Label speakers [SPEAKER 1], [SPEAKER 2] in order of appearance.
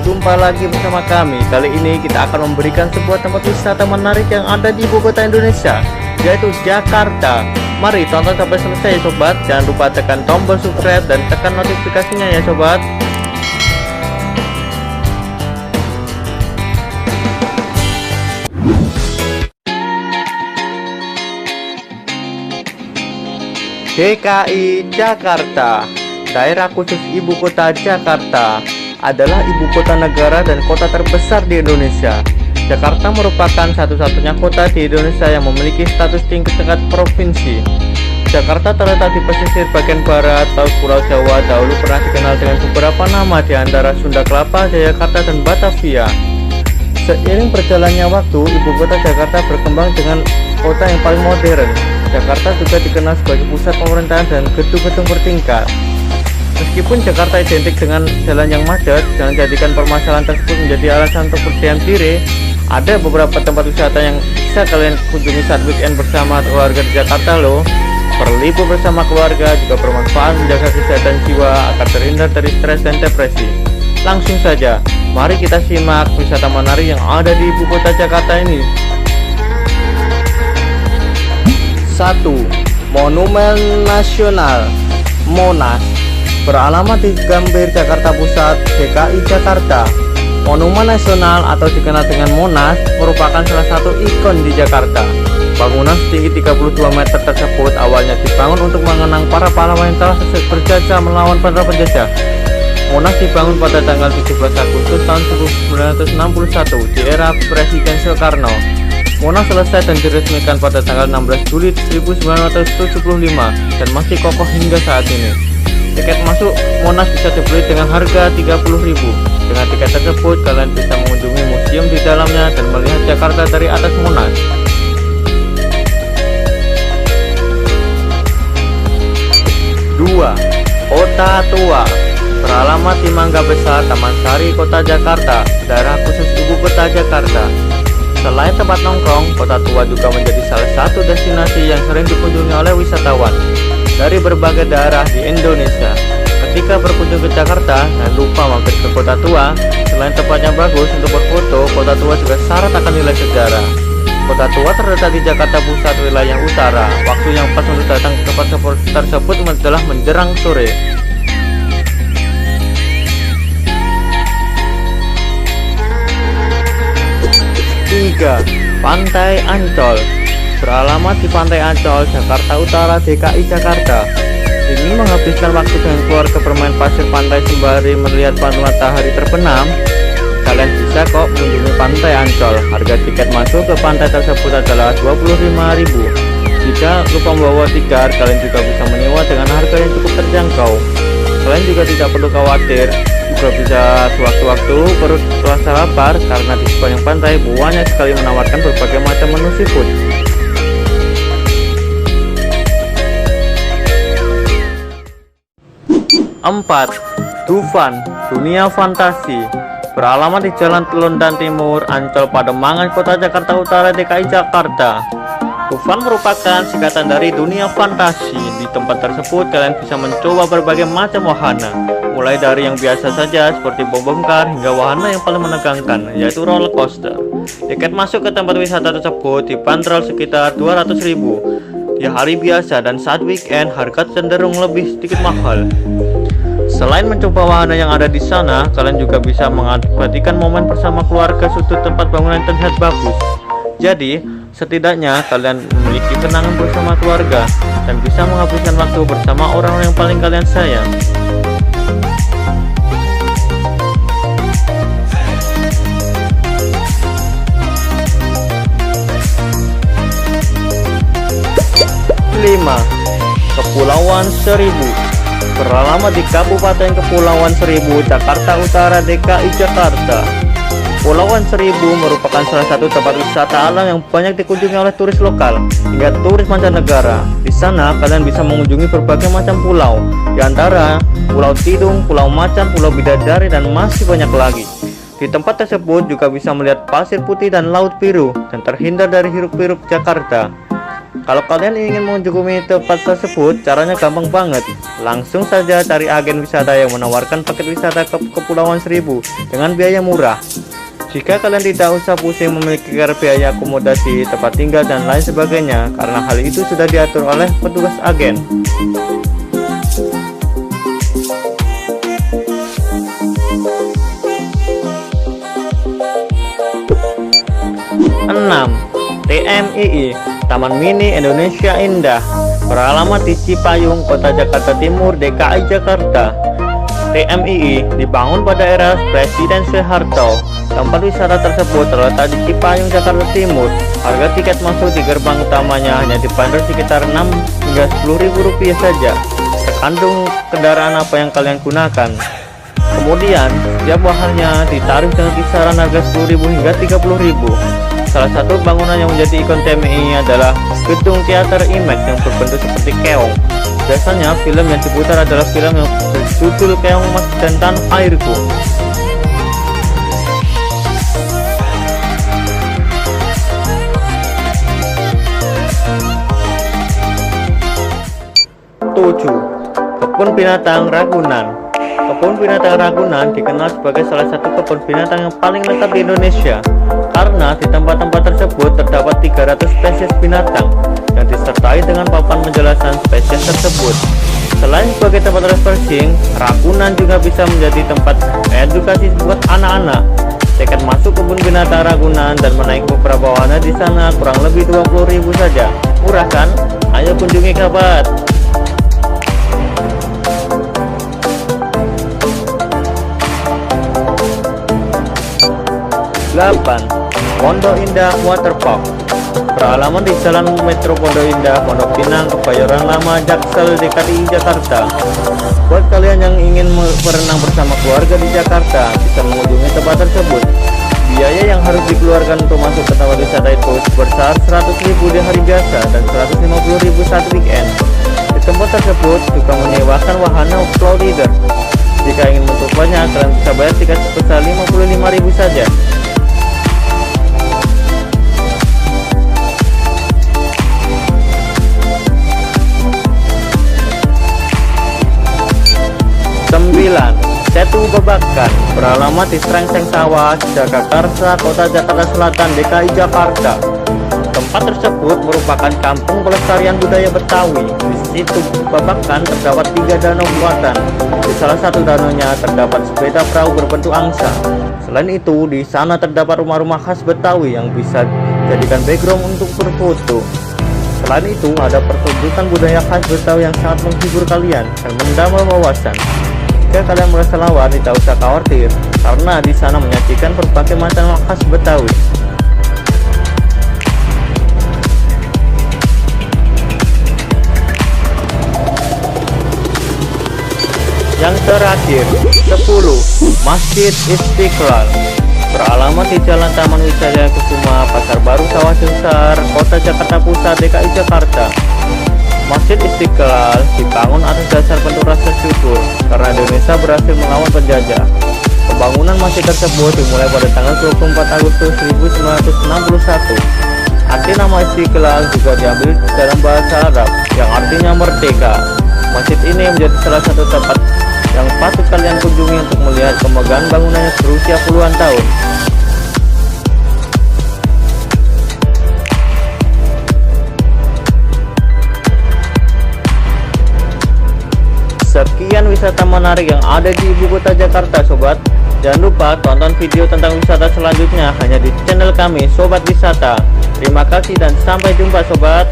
[SPEAKER 1] jumpa lagi bersama kami. Kali ini kita akan memberikan sebuah tempat wisata menarik yang ada di ibu kota Indonesia, yaitu Jakarta. Mari tonton sampai selesai ya sobat. Jangan lupa tekan tombol subscribe dan tekan notifikasinya ya sobat. DKI Jakarta, daerah khusus ibu kota Jakarta, adalah ibu kota negara dan kota terbesar di Indonesia. Jakarta merupakan satu-satunya kota di Indonesia yang memiliki status tingkat provinsi. Jakarta terletak di pesisir bagian barat Laut Pulau Jawa. Dahulu pernah dikenal dengan beberapa nama, di antara Sunda Kelapa, Jayakarta, dan Batavia. Seiring berjalannya waktu, ibu kota Jakarta berkembang dengan kota yang paling modern. Jakarta juga dikenal sebagai pusat pemerintahan dan gedung-gedung bertingkat. Meskipun Jakarta identik dengan jalan yang macet, jangan jadikan permasalahan tersebut menjadi alasan untuk berdiam diri. Ada beberapa tempat wisata yang bisa kalian kunjungi saat weekend bersama keluarga di Jakarta loh. Berlibur bersama keluarga juga bermanfaat menjaga kesehatan jiwa agar terhindar dari stres dan depresi. Langsung saja, mari kita simak wisata menarik yang ada di ibu kota Jakarta ini. 1. Monumen Nasional Monas, beralamat di Gambir, Jakarta Pusat, DKI Jakarta. Monumen Nasional atau dikenal dengan Monas merupakan salah satu ikon di Jakarta. Bangunan setinggi 32 meter tersebut awalnya dibangun untuk mengenang para pahlawan yang telah berjasa melawan para penjajah. Monas dibangun pada tanggal 17 Agustus tahun 1961 di era Presiden Soekarno. Monas selesai dan diresmikan pada tanggal 16 Juli 1975 dan masih kokoh hingga saat ini. Tiket masuk Monas bisa dibeli dengan harga 30.000. Dengan tiket tersebut, kalian bisa mengunjungi museum di dalamnya dan melihat Jakarta dari atas Monas. 2. Kota Tua, beralamat di Mangga Besar, Taman Sari, Kota Jakarta, daerah khusus ibu kota Jakarta. Selain tempat nongkrong, Kota Tua juga menjadi salah satu destinasi yang sering dikunjungi oleh wisatawan dari berbagai daerah di Indonesia. Ketika berkunjung ke Jakarta, jangan lupa mampir ke Kota Tua. Selain tempatnya bagus untuk berfoto, Kota Tua juga syarat akan nilai sejarah. Kota Tua terletak di Jakarta Pusat, wilayah utara. Waktu yang pas untuk datang ke tempat tersebut adalah menjelang sore. 3. Pantai Ancol, beralamat di Pantai Ancol, Jakarta Utara, DKI Jakarta. Ini menghabiskan waktu dengan keluarga bermain pasir pantai sembari melihat matahari terbenam. Kalian bisa kok mengunjungi Pantai Ancol. Harga tiket masuk ke pantai tersebut adalah 25.000. Jika lupa membawa tikar, kalian juga bisa menyewa dengan harga yang cukup terjangkau. Kalian juga tidak perlu khawatir, juga bisa sewaktu-waktu perut terasa lapar karena di sepanjang pantai banyak sekali menawarkan berbagai macam menu seafood. 4. Dufan, dunia fantasi, beralamat di Jalan Telondan Timur, Ancol, Pademangan, Kota Jakarta Utara, DKI Jakarta. Dufan merupakan singkatan dari dunia fantasi. Di tempat tersebut kalian bisa mencoba berbagai macam wahana, mulai dari yang biasa saja seperti bom bongkar hingga wahana yang paling menegangkan, yaitu roller coaster. Tiket masuk ke tempat wisata tersebut dibanderol sekitar 200.000 di hari biasa, dan saat weekend harga cenderung lebih sedikit mahal. Selain mencoba wahana yang ada di sana, kalian juga bisa mengabadikan momen bersama keluarga sudut tempat bangunan yang terlihat bagus. Jadi, setidaknya kalian memiliki kenangan bersama keluarga dan bisa menghabiskan waktu bersama orang-orang yang paling kalian sayang. 5. Kepulauan Seribu, beralamat di Kabupaten Kepulauan Seribu, Jakarta Utara, DKI Jakarta. Kepulauan Seribu merupakan salah satu tempat wisata alam yang banyak dikunjungi oleh turis lokal hingga turis mancanegara. Di sana kalian bisa mengunjungi berbagai macam pulau, di antara Pulau Tidung, Pulau Macan, Pulau Bidadari, dan masih banyak lagi. Di tempat tersebut juga bisa melihat pasir putih dan laut biru dan terhindar dari hiruk-pikuk Jakarta. Kalau kalian ingin mengunjungi tempat tersebut, caranya gampang banget. Langsung saja cari agen wisata yang menawarkan paket wisata ke Kepulauan Seribu dengan biaya murah. Jika kalian tidak usah pusing memikirkan biaya akomodasi, tempat tinggal, dan lain sebagainya, karena hal itu sudah diatur oleh petugas agen. 6. TMII, Taman Mini Indonesia Indah, beralamat di Cipayung, Kota Jakarta Timur, DKI Jakarta. TMII dibangun pada era Presiden Soeharto. Tempat wisata tersebut terletak di Cipayung, Jakarta Timur. Harga tiket masuk di gerbang utamanya hanya dibanderol sekitar 6 hingga 10 ribu rupiah saja, tergantung kendaraan apa yang kalian gunakan. Kemudian, setiap wahannya ditarif dengan kisaran harga 10.000 hingga 30.000. Salah satu bangunan yang menjadi ikon TMII adalah gedung teater IMAX yang berbentuk seperti keong. Biasanya film yang diputar adalah film yang berjudul Keong Mas dan Tanah Airku. Kebun Binatang Ragunan. Kebun Binatang Ragunan dikenal sebagai salah satu kebun binatang yang paling lengkap di Indonesia, karena di tempat-tempat tersebut terdapat 300 spesies binatang yang disertai dengan papan penjelasan spesies tersebut. Selain sebagai tempat refreshing, Ragunan juga bisa menjadi tempat edukasi buat anak-anak. Tiket masuk kebun binatang Ragunan dan menaiki beberapa wahana di sana kurang lebih 20.000 saja. Murah kan? Ayo kunjungi kabar. 8. Pondok Indah Waterpark, beralamat di Jalan Metro Pondok Indah, Pondok Pinang, Kebayoran Lama, Jaksel, DKI Jakarta. Buat kalian yang ingin berenang bersama keluarga di Jakarta, bisa mengunjungi tempat tersebut. Biaya yang harus dikeluarkan untuk masuk ke tempat wisata itu sebesar 100.000 di hari biasa dan 150.000 saat weekend. Di tempat tersebut juga menyewakan wahana flow leader. Jika ingin mencobanya, kalian bisa bayar tiket sebesar 55.000 saja. Setu Babakan, beralamat di Srengseng Sawah, Jagakarsa, Kota Jakarta Selatan, DKI Jakarta. Tempat tersebut merupakan kampung pelestarian budaya Betawi. Di situ Babakan terdapat 3 danau buatan. Di salah satu danaunya terdapat sepeda perahu berbentuk angsa. Selain itu, di sana terdapat rumah-rumah khas Betawi yang bisa jadikan background untuk berfoto. Selain itu, ada pertunjukan budaya khas Betawi yang sangat menghibur kalian dan menambah wawasan. Jika kalian merasa lawar, tidak usah khawatir, karena di sana menyajikan berbagai macam khas Betawi. Yang terakhir, 10. Masjid Istiqlal, beralamat di Jalan Taman Wijaya Kusuma, Pasar Baru, Sawah Besar, Kota Jakarta Pusat, DKI Jakarta. Masjid Istiqlal dibangun atas dasar bentuk rasa syukur karena Indonesia berhasil melawan penjajah. Pembangunan masjid tersebut dimulai pada tanggal 24 Agustus 1961. Arti nama Istiqlal juga diambil dalam bahasa Arab yang artinya merdeka. Masjid ini menjadi salah satu tempat yang patut kalian kunjungi untuk melihat kemegahan bangunannya berusia puluhan tahun. Sekian wisata menarik yang ada di ibu kota Jakarta, sobat. Jangan lupa tonton video tentang wisata selanjutnya hanya di channel kami, Sobat Wisata. Terima kasih dan sampai jumpa, sobat.